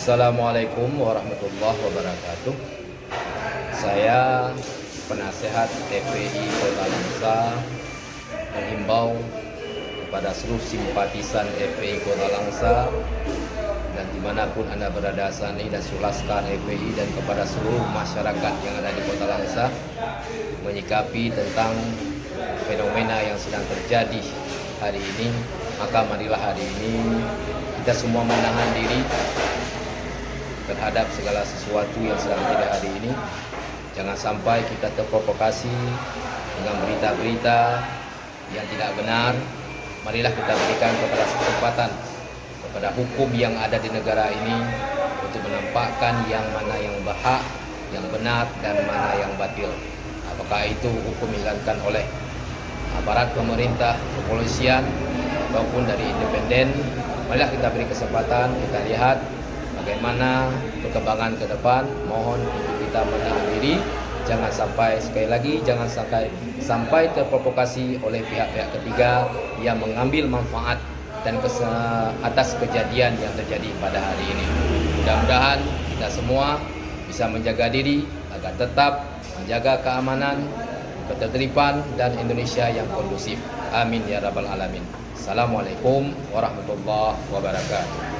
Assalamualaikum warahmatullahi wabarakatuh. Saya penasehat FPI Kota Langsa menghimbau kepada seluruh simpatisan FPI Kota Langsa dan dimanapun Anda berada saat ini dan seluruh laskar FPI dan kepada seluruh masyarakat yang ada di Kota Langsa menyikapi tentang fenomena yang sedang terjadi hari ini. Maka marilah hari ini kita semua menahan diri terhadap segala sesuatu yang sedang terjadi hari ini. Jangan sampai kita terprovokasi dengan berita-berita yang tidak benar. Marilah kita berikan kepada kesempatan kepada hukum yang ada di negara ini untuk menampakkan yang mana yang berhak, yang benar dan mana yang batil. Apakah itu hukum yang dilakukan oleh aparat pemerintah, kepolisian ataupun dari independen. Marilah kita beri kesempatan, kita lihat bagaimana perkembangan ke depan. Mohon untuk kita menahan diri, jangan sampai, sekali lagi, jangan sampai terprovokasi oleh pihak-pihak ketiga yang mengambil manfaat dan atas kejadian yang terjadi pada hari ini. Mudah-mudahan kita semua bisa menjaga diri agar tetap menjaga keamanan, ketertiban dan Indonesia yang kondusif. Amin ya rabbal alamin. Assalamualaikum warahmatullahi wabarakatuh.